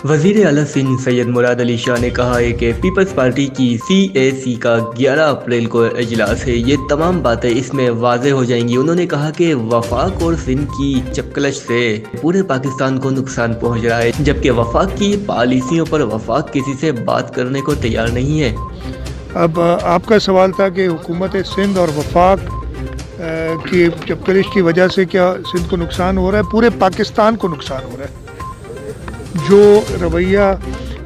वजीर आला सिंध सैयद मुराद अली शाह ने कहा है कि पीपल्स पार्टी की CAC का 11 अप्रैल को इजलास है। ये तमाम बातें इसमें वाज़ेह हो जाएंगी। उन्होंने कहा कि वफाक और सिंध की चपकलश से पूरे पाकिस्तान को नुकसान पहुंच रहा है, जबकि वफाक की पॉलिसियों पर वफाक किसी से बात करने को तैयार नहीं है। अब आपका सवाल था कि हुकूमत सिंध और वफाक की चपकलिश की वजह से क्या सिंध को नुकसान हो रहा है? पूरे पाकिस्तान को नुकसान हो रहा है। जो रवैया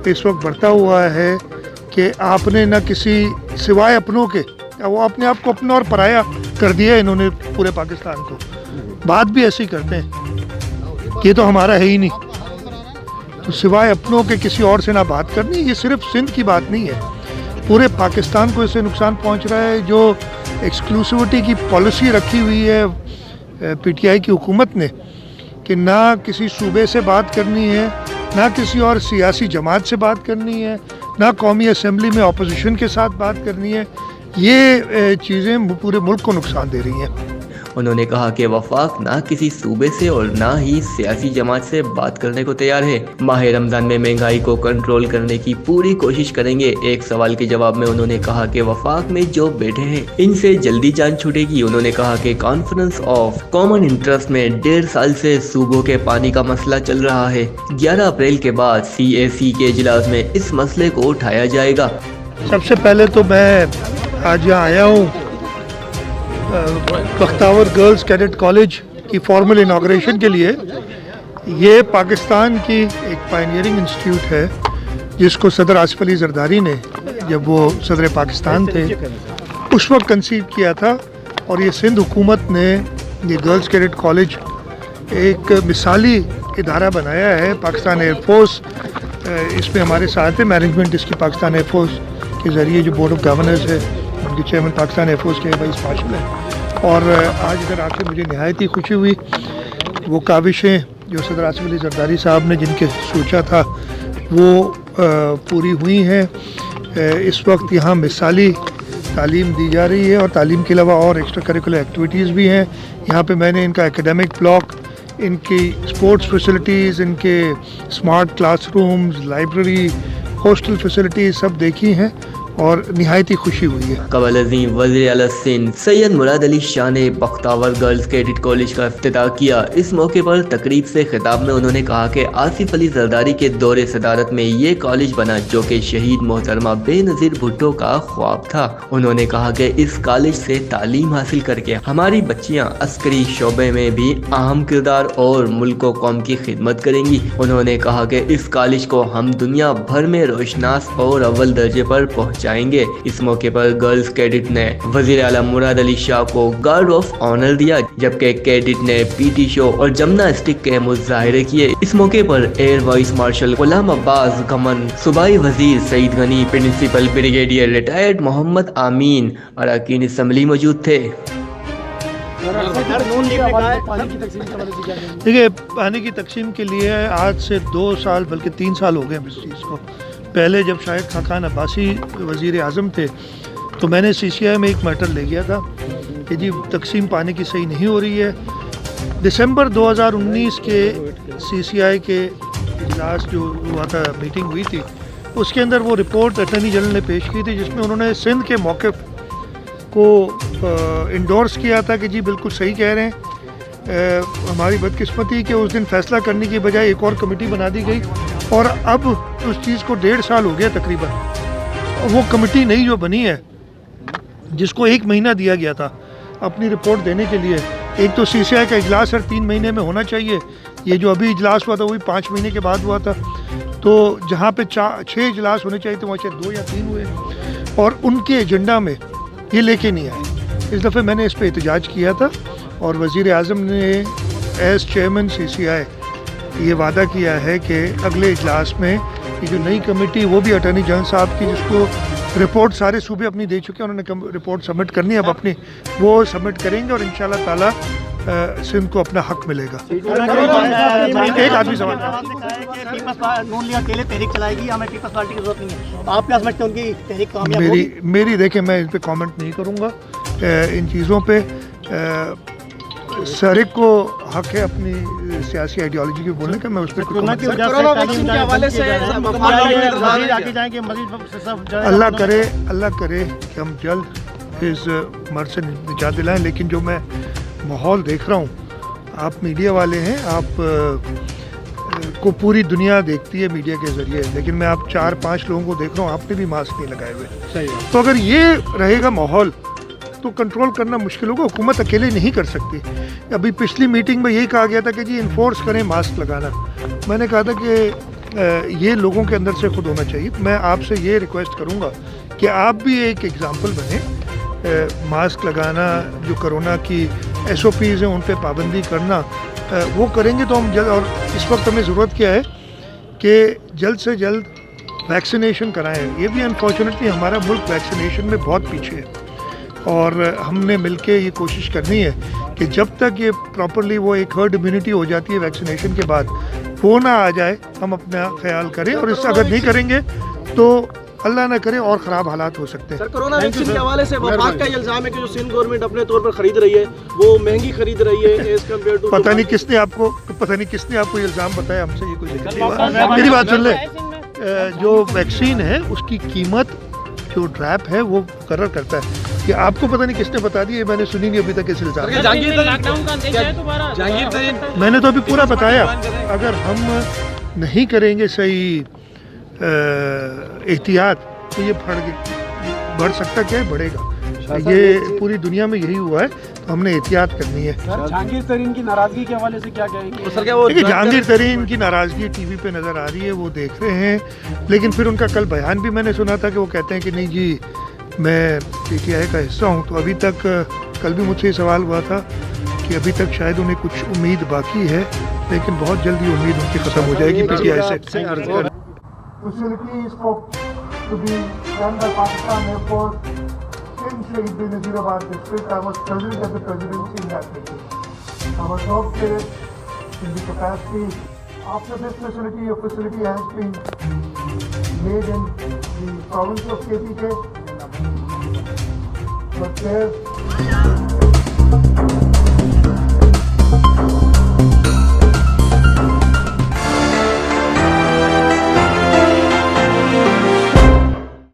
इस वक्त बढ़ता हुआ है कि आपने न किसी सिवाय अपनों के, वो अपने आप को अपना और पराया कर दिया इन्होंने पूरे पाकिस्तान को। बात भी ऐसी करते हैं, ये तो हमारा है ही नहीं, तो सिवाय अपनों के किसी और से ना बात करनी। ये सिर्फ सिंध की बात नहीं है, पूरे पाकिस्तान को इससे नुकसान पहुंच रहा है। जो एक्सक्लूसिविटी की पॉलिसी रखी हुई है PTI की हुकूमत ने कि ना किसी सूबे से बात करनी है, ना किसी और सियासी जमात से बात करनी है, ना कौमी असम्बली में अपोजिशन के साथ बात करनी है, ये चीज़ें पूरे मुल्क को नुकसान दे रही हैं। उन्होंने कहा कि वफाक ना किसी सूबे से और ना ही सियासी जमात से बात करने को तैयार है। माह रमज़ान में महंगाई को कंट्रोल करने की पूरी कोशिश करेंगे। एक सवाल के जवाब में उन्होंने कहा कि वफाक में जो बैठे हैं इनसे जल्दी जान छूटेगी। उन्होंने कहा कि कॉन्फ्रेंस ऑफ कॉमन इंटरेस्ट में 1.5 साल से सूबों के पानी का मसला चल रहा है। 11 अप्रैल के बाद CAC के इजलास में इस मसले को उठाया जाएगा। सबसे पहले तो मैं आज यहाँ आया हूँ बख्तावर गर्ल्स कैडेट कॉलेज की फॉर्मल इनाग्रेशन के लिए। ये पाकिस्तान की एक पायनियरिंग इंस्टीट्यूट है जिसको सदर आसिफ अली जरदारी ने, जब वो सदर पाकिस्तान थे, उस वक्त कंसीव किया था। और ये सिंध हुकूमत ने ये गर्ल्स कैडेट कॉलेज एक मिसाली इदारा बनाया है। पाकिस्तान एयरफोर्स इसमें हमारे साथ है, मैनेजमेंट इसकी पाकिस्तान एयरफोर्स के ज़रिए जो बोर्ड ऑफ गवर्नर्स है उनके चेयरमैन पाकिस्तान एयरफोर्स के वाइस मार्शल हैं। और आज इधर आके मुझे नहायत ही खुशी हुई। वो काविशें जो सदर आसिफ अली जरदारी साहब ने जिनके सोचा था वो पूरी हुई हैं। इस वक्त यहाँ मिसाली तालीम दी जा रही है और तालीम के अलावा और एक्स्ट्रा करिकुलर एक्टिविटीज़ भी हैं। यहाँ पे मैंने इनका एकेडमिक ब्लॉक, इनकी स्पोर्ट्स फैसिलिटीज़, इनके smart classrooms, library, hostel facilities सब देखी हैं और निहायत ही खुशी हुई है। कबल अज़ीम वज़ीर आला सिंध सैयद मुराद अली शाह ने बख्तावर गर्ल्स कैडेट कॉलेज का इफ्तिताह किया। इस मौके पर तकरीब से खिताब में उन्होंने कहा कि आसिफ अली जरदारी के दौरे सदारत में ये कॉलेज बना जो कि शहीद मोहतरमा बेनज़ीर भुट्टो का ख्वाब था। उन्होंने कहा कि इस कॉलेज से तालीम हासिल करके हमारी बच्चियाँ अस्करी शोबे में भी अहम किरदार और मुल्क व कौम की खिदमत करेंगी। उन्होंने कहा कि इस कॉलेज को हम दुनिया भर में रोशनास और अव्वल दर्जे पर पहुँचाएंगे। इस मौके पर गर्ल्स कैडेट ने वजीर आला मुराद अली शाह को गार्ड ऑफ ऑनर दिया, जबकि कैडेट ने PT शो और जमनास्टिक के मुजाहरे किए। इस मौके पर air vice marshal Ghulam Abbas Ghumman, सूबाई वजीर Saeed Ghani, principal brigadier retired Mohammad Amin, अरकान असम्बली मौजूद थे। देखिए, पानी की तकसीम के लिए आज से 2 साल बल्कि 3 साल हो गए इस चीज़ को। पहले जब शाहिद खाकान अब्बासी वज़ीर आज़म थे तो मैंने CCI में एक मैटर ले गया था कि जी तकसीम पानी की सही नहीं हो रही है। दिसंबर 2019 के CCI के इजलास जो हुआ था, मीटिंग हुई थी, उसके अंदर वो रिपोर्ट अटॉर्नी जनरल ने पेश की थी जिसमें उन्होंने सिंध के मौक़िफ़ को इंडोर्स किया था कि जी बिल्कुल सही कह रहे हैं। हमारी बदकिस्मती कि उस दिन फ़ैसला करने की बजाय एक और कमेटी बना दी गई और अब उस चीज़ को 1.5 साल हो गया तकरीबन। वो कमेटी नई जो बनी है जिसको 1 महीना दिया गया था अपनी रिपोर्ट देने के लिए। एक तो CCI का इजलास हर 3 महीने में होना चाहिए, ये जो अभी इजलास हुआ था वही 5 महीने के बाद हुआ था। तो जहाँ पे 6 इजलास होने चाहिए थे वहाँ शायद 2 या 3 हुए और उनके एजेंडा में ये लेके नहीं आए। इस दफ़े मैंने इस पर एहतजाज किया था और वज़ीर आज़म ने एज़ चेयरमैन CCI ये वादा किया है कि अगले इजलास में ये जो नई कमेटी, वो भी अटॉर्नी जनरल साहब की, जिसको रिपोर्ट सारे सूबे अपनी दे चुके हैं, उन्होंने रिपोर्ट सबमिट करनी है, अब अपनी वो सबमिट करेंगे और इंशाल्लाह ताला सिंध को अपना हक मिलेगा। एक आदमी सवाल मेरी देखें, मैं इस पर कमेंट नहीं करूँगा इन चीज़ों पे। सरिक को हक है अपनी सियासी आइडियोलॉजी के बोलने का, मैं उस पर कोरोना की वजह से कोरोना वैक्सीन के हवाले से मजीद आगे जाएंगे, मजीद सब अल्लाह करे कि हम जल्द इस मर्ज से निजात दिलाएं। लेकिन जो मैं माहौल देख रहा हूँ, आप मीडिया वाले हैं, आप को पूरी दुनिया देखती है मीडिया के ज़रिए, लेकिन मैं आप 4-5 लोगों को देख रहा हूँ, आपने भी मास्क नहीं लगाए हुए। सही है। तो अगर ये रहेगा माहौल तो कंट्रोल करना मुश्किल होगा, हुकूमत अकेले नहीं कर सकती। अभी पिछली मीटिंग में यही कहा गया था कि जी इन्फोर्स करें मास्क लगाना। मैंने कहा था कि ये लोगों के अंदर से खुद होना चाहिए। मैं आपसे ये रिक्वेस्ट करूँगा कि आप भी एक एग्ज़ाम्पल बने। मास्क लगाना, जो कोरोना की SOPs हैं उन पर पाबंदी करना, वो करेंगे तो हम जल्द, और इस वक्त हमें ज़रूरत क्या है कि जल्द से जल्द वैक्सीनेशन कराएं। ये भी अनफॉर्चुनेटली हमारा मुल्क वैक्सीनेशन में बहुत पीछे है, और हमने मिलके ये कोशिश करनी है कि जब तक ये प्रॉपरली वो एक हर्ड इम्यूनिटी हो जाती है वैक्सीनेशन के बाद, वो ना आ जाए, हम अपना ख्याल करें। और इससे अगर नहीं करेंगे तो अल्लाह ना करे और ख़राब हालात हो सकते हैं। सर, कोरोना वैक्सीन के हवाले से वफाक का इल्ज़ाम है कि जो सिंध गवर्नमेंट अपने तौर पर खरीद रही है वो महंगी खरीद रही है एज कम्पेयर टू। पता नहीं किसने आपको इल्ज़ाम बताया, हमसे ये कोई जिक्र नहीं हुआ। मेरी बात सुन ले, जो वैक्सीन है उसकी कीमत जो ड्रैप है वो मुकर्रर करता है। कि आपको पता नहीं किसने बता दिया, मैंने सुनी नहीं अभी तक इस इल्ज़ाम। मैंने तो अभी पूरा बताया। अगर हम नहीं करेंगे सही एहतियात तो ये बढ़ सकता क्या है, बढ़ेगा। ये पूरी दुनिया में यही हुआ है, तो हमने एहतियात करनी है। जहांगीर तरीन की नाराजगी के हवाले से क्या कहेंगे? देखिए, जहांगीर तरीन की नाराज़गी टीवी पे नज़र आ रही है, वो देख रहे हैं। लेकिन फिर उनका कल बयान भी मैंने सुना था कि वो कहते हैं कि नहीं जी मैं PTI का हिस्सा हूँ। तो अभी तक, कल भी मुझसे सवाल हुआ था कि अभी तक शायद उन्हें कुछ उम्मीद बाकी है, लेकिन बहुत जल्दी उम्मीद उनकी ख़त्म हो जाएगी PTI से। Facilities to be run by Pakistan Air Force in Shahid Nazirabad district. I was present at the presidency in that meeting. I was not there in the capacity. After this facility, a facility has been made in the province of KPK. But there